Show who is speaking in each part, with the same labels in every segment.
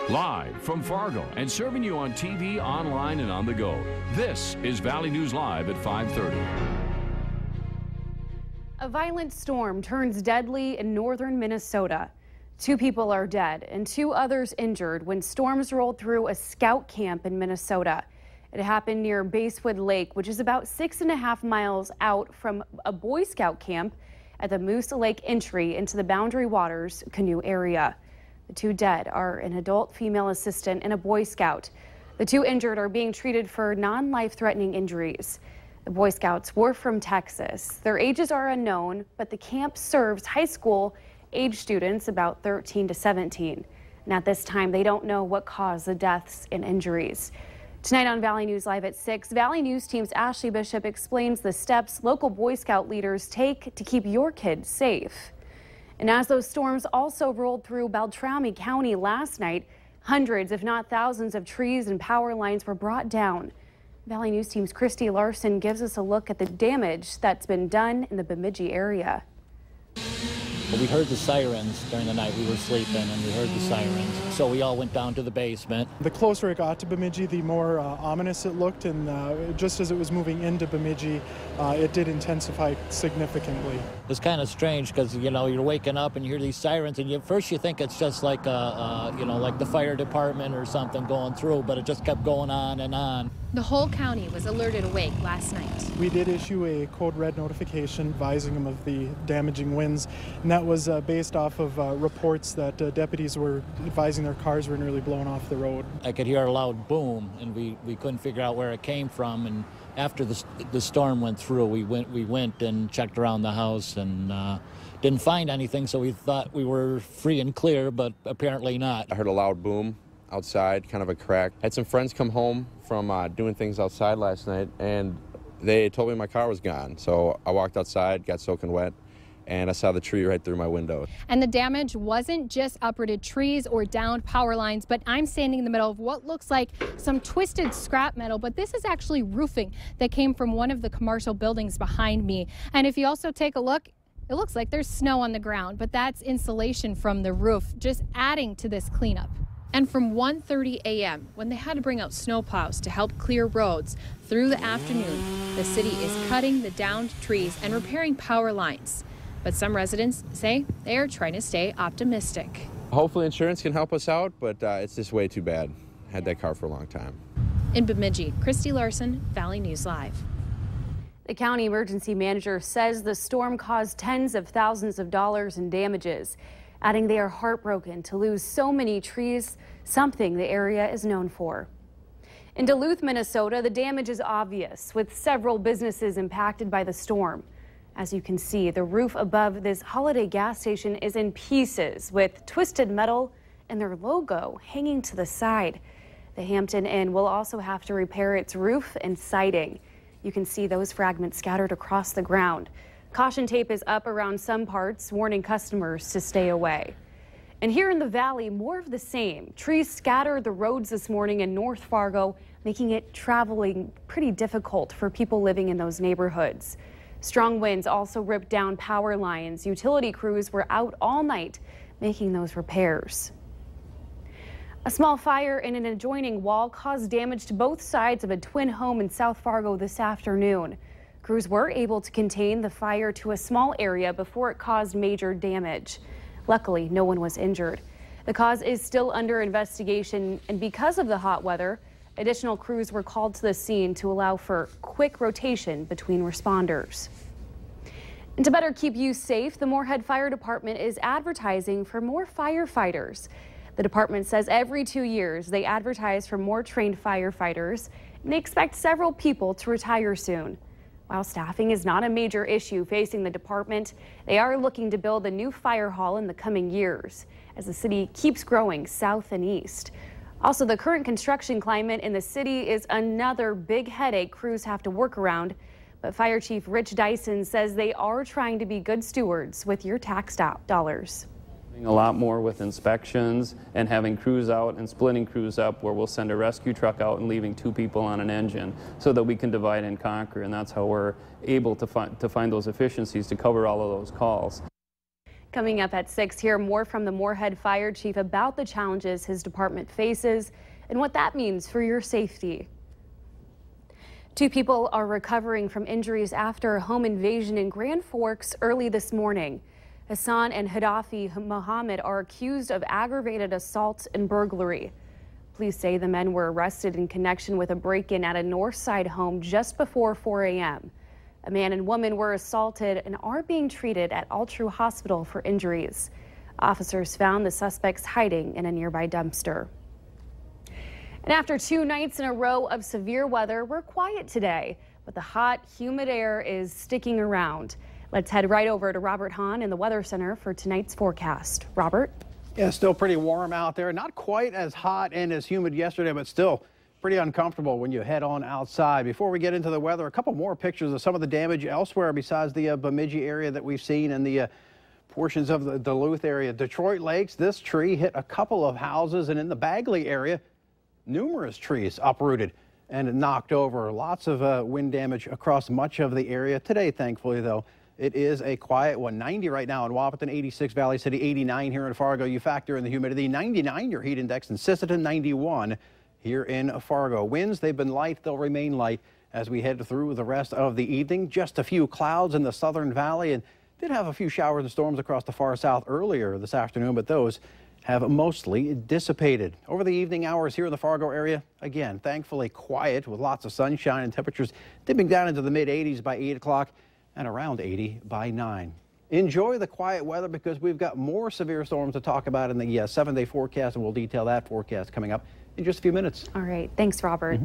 Speaker 1: Live from Fargo and serving you on TV, online, and on the go. This is Valley News Live at 5:30.
Speaker 2: A violent storm turns deadly in northern Minnesota. 2 people are dead and 2 others injured when storms rolled through a scout camp in Minnesota. It happened near Basewood Lake, which is about 6.5 miles out from a Boy Scout camp at the Moose Lake entry into the Boundary Waters canoe area. The 2 dead are an adult female assistant and a Boy Scout. The 2 injured are being treated for non-life-threatening injuries. The Boy Scouts were from Texas. Their ages are unknown, but the camp serves high school age students about 13 to 17. And at this time, they don't know what caused the deaths and injuries. Tonight on Valley News Live at 6, Valley News Team's Ashley Bishop explains the steps local Boy Scout leaders take to keep your kids safe. And as those storms also rolled through Beltrami County last night, hundreds, if not thousands, of trees and power lines were brought down. Valley News Team's Christy Larson gives us a look at the damage that's been done in the Bemidji area.
Speaker 3: We heard the sirens during the night. We were sleeping and we heard the sirens. So we all went down to the basement.
Speaker 4: The closer it got to Bemidji, the more ominous it looked. And just as it was moving into Bemidji, it did intensify significantly.
Speaker 3: It's kind of strange because, you know, you're waking up and you hear these sirens and first you think it's just like, like the fire department or something going through, but it just kept going on and on.
Speaker 5: The whole county was alerted awake last night.
Speaker 4: We did issue a code red notification advising them of the damaging winds, and that was based off of reports that deputies were advising their cars were nearly blown off the road.
Speaker 3: I could hear a loud boom, and we couldn't figure out where it came from. And after the storm went through, we went and checked around the house and didn't find anything, so we thought we were free and clear, but apparently not.
Speaker 6: I heard a loud boom outside, kind of a crack. I had some friends come home from doing things outside last night, and they told me my car was gone. So I walked outside, got soaking wet, and I saw the tree right through my window.
Speaker 5: And the damage wasn't just uprooted trees or downed power lines, but I'm standing in the middle of what looks like some twisted scrap metal, but this is actually roofing that came from one of the commercial buildings behind me. And if you also take a look, it looks like there's snow on the ground, but that's insulation from the roof, just adding to this cleanup. And from 1:30 a.m., when they had to bring out snowplows to help clear roads, through the afternoon, the city is cutting the downed trees and repairing power lines. But some residents say they are trying to stay optimistic.
Speaker 6: Hopefully insurance can help us out, but it's just way too bad. Had that car for a long time.
Speaker 5: In Bemidji, Christy Larson, Valley News Live.
Speaker 2: The county emergency manager says the storm caused tens of thousands of dollars in damages, adding they are heartbroken to lose so many trees, something the area is known for. In Duluth, Minnesota, the damage is obvious, with several businesses impacted by the storm. As you can see, the roof above this Holiday gas station is in pieces, with twisted metal and their logo hanging to the side. The Hampton Inn will also have to repair its roof and siding. You can see those fragments scattered across the ground. Caution tape is up around some parts, warning customers to stay away. And here in the valley, more of the same. Trees scattered the roads this morning in North Fargo, making it traveling pretty difficult for people living in those neighborhoods. Strong winds also ripped down power lines. Utility crews were out all night making those repairs. A small fire in an adjoining wall caused damage to both sides of a twin home in South Fargo this afternoon. Crews were able to contain the fire to a small area before it caused major damage. Luckily, no one was injured. The cause is still under investigation, and because of the hot weather, additional crews were called to the scene to allow for quick rotation between responders. And to better keep you safe, the Moorhead Fire Department is advertising for more firefighters. The department says every 2 years they advertise for more trained firefighters, and they expect several people to retire soon. While staffing is not a major issue facing the department, they are looking to build a new fire hall in the coming years as the city keeps growing south and east. Also, the current construction climate in the city is another big headache crews have to work around. But Fire Chief Rich Dyson says they are trying to be good stewards with your tax dollars.
Speaker 7: A lot more with inspections and having crews out and splitting crews up where we'll send a rescue truck out and leaving 2 people on an engine so that we can divide and conquer, and that's how we're able to find those efficiencies to cover all of those calls.
Speaker 2: Coming up at 6, hear more from the Moorhead Fire Chief about the challenges his department faces and what that means for your safety. 2 people are recovering from injuries after a home invasion in Grand Forks early this morning. Hassan and Hadafi Mohammed are accused of aggravated assault and burglary. Police say the men were arrested in connection with a break-in at a Northside home just before 4 a.m. A man and woman were assaulted and are being treated at Altru Hospital for injuries. Officers found the suspects hiding in a nearby dumpster. And after 2 nights in a row of severe weather, we're quiet today, but the hot, humid air is sticking around. Let's head right over to Robert Hahn in the Weather Center for tonight's forecast. Robert?
Speaker 8: Yeah, still pretty warm out there. Not quite as hot and as humid yesterday, but still pretty uncomfortable when you head on outside. Before we get into the weather, a couple more pictures of some of the damage elsewhere besides the Bemidji area that we've seen and the portions of the Duluth area. Detroit Lakes, this tree hit a couple of houses, and in the Bagley area, numerous trees uprooted and knocked over. Lots of wind damage across much of the area. Today, thankfully, though, it is a quiet one. 90 right now in Wahpeton, 86 Valley City, 89 here in Fargo. You factor in the humidity. 99 your heat index in Sisseton, 91 here in Fargo. Winds, they've been light. They'll remain light as we head through the rest of the evening. Just a few clouds in the southern valley, and did have a few showers and storms across the far south earlier this afternoon, but those have mostly dissipated. Over the evening hours here in the Fargo area, again, thankfully quiet with lots of sunshine and temperatures dipping down into the mid-80s by 8 o'clock and around 80 by 9. Enjoy the quiet weather because we've got more severe storms to talk about in the 7-day forecast, and we'll detail that forecast coming up in just a few minutes.
Speaker 2: All right. Thanks, Robert.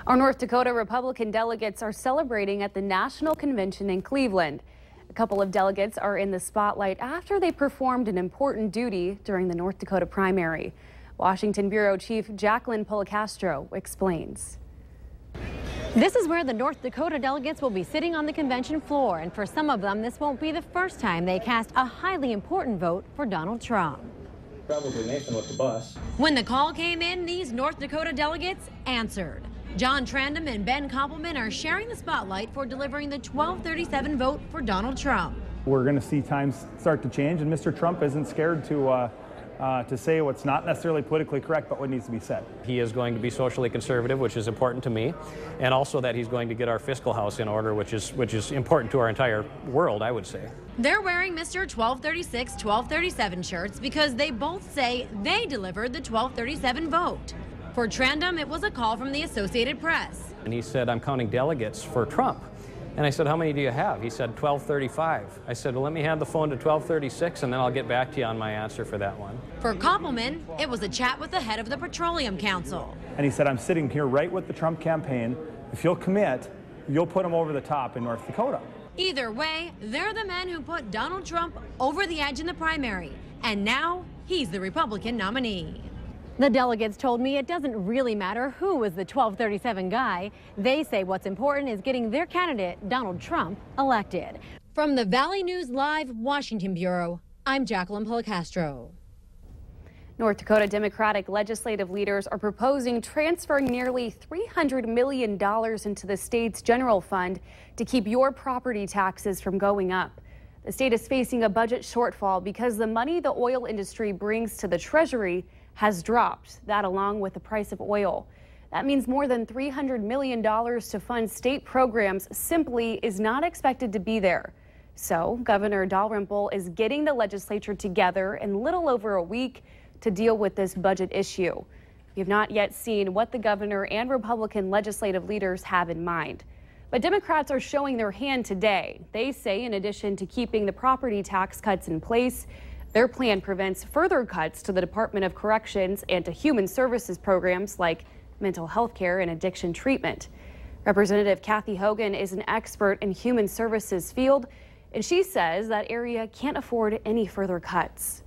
Speaker 2: Our North Dakota Republican delegates are celebrating at the National Convention in Cleveland. A couple of delegates are in the spotlight after they performed an important duty during the North Dakota primary. Washington Bureau Chief Jacqueline Policastro explains.
Speaker 9: This is where the North Dakota delegates will be sitting on the convention floor, and for some of them, this won't be the first time they cast a highly important vote for Donald Trump.
Speaker 10: Probably Nathan with the bus.
Speaker 9: When the call came in, these North Dakota delegates answered. John Trandom and Ben Koppelman are sharing the spotlight for delivering the 1237 vote for Donald Trump.
Speaker 11: We're going to see times start to change, and Mr. Trump isn't scared to say what's not necessarily politically correct, but what needs to be said.
Speaker 10: He is going to be socially conservative, which is important to me, and also that he's going to get our fiscal house in order, which is important to our entire world, I would say.
Speaker 9: They're wearing Mr. 1236, 1237 shirts because they both say they delivered the 1237 vote. For Trandom, it was a call from the Associated Press.
Speaker 10: And he said, I'm counting delegates for Trump. And I said, how many do you have? He said, 1235. I said, well, let me hand the phone to 1236, and then I'll get back to you on my answer for that one.
Speaker 9: For Koppelman, it was a chat with the head of the Petroleum Council.
Speaker 11: And he said, I'm sitting here right with the Trump campaign. If you'll commit, you'll put him over the top in North Dakota.
Speaker 9: Either way, they're the men who put Donald Trump over the edge in the primary. And now he's the Republican nominee. The delegates told me it doesn't really matter who was the 1237 guy. They say what's important is getting their candidate, Donald Trump, elected. From the Valley News Live Washington Bureau, I'm Jacqueline Policastro.
Speaker 2: North Dakota Democratic legislative leaders are proposing transferring nearly $300 million into the state's general fund to keep your property taxes from going up. The state is facing a budget shortfall because the money the oil industry brings to the Treasury has dropped, that along with the price of oil. That means more than $300 million to fund state programs simply is not expected to be there. So Governor Dalrymple is getting the legislature together in little over a week to deal with this budget issue. We've not yet seen what the governor and Republican legislative leaders have in mind. But Democrats are showing their hand today. They say in addition to keeping the property tax cuts in place, their plan prevents further cuts to the Department of Corrections and to human services programs like mental health care and addiction treatment. Representative Kathy Hogan is an expert in human services field, and she says that area can't afford any further cuts.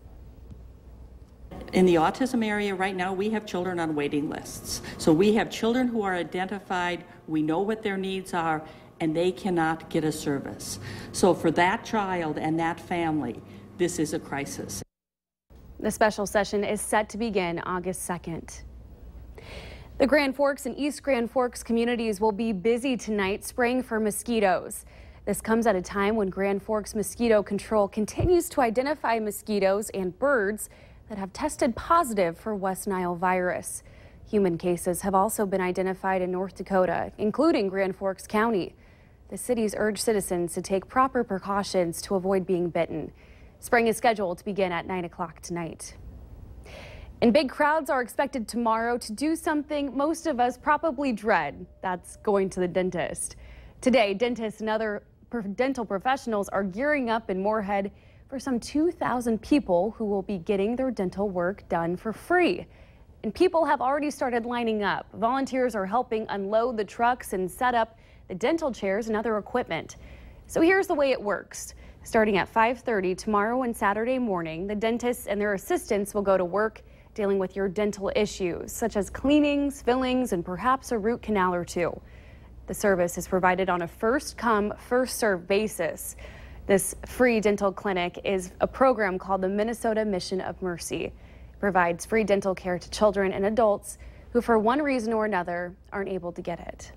Speaker 12: In the autism area right now, we have children on waiting lists. So we have children who are identified, we know what their needs are, and they cannot get a service. So for that child and that family, this is a crisis.
Speaker 2: The special session is set to begin August 2nd. The Grand Forks and East Grand Forks communities will be busy tonight spraying for mosquitoes. This comes at a time when Grand Forks Mosquito Control continues to identify mosquitoes and birds that have tested positive for West Nile virus. Human cases have also been identified in North Dakota, including Grand Forks County. The cities urge citizens to take proper precautions to avoid being bitten. Spring is scheduled to begin at 9 o'clock tonight. And big crowds are expected tomorrow to do something most of us probably dread. That's going to the dentist. Today, dentists and other dental professionals are gearing up in Moorhead for some 2,000 people who will be getting their dental work done for free. And people have already started lining up. Volunteers are helping unload the trucks and set up the dental chairs and other equipment. So here's the way it works. Starting at 5:30 tomorrow and Saturday morning, the dentists and their assistants will go to work dealing with your dental issues, such as cleanings, fillings, and perhaps a root canal or two. The service is provided on a first-come, first-served basis. This free dental clinic is a program called the Minnesota Mission of Mercy. It provides free dental care to children and adults who, for one reason or another, aren't able to get it.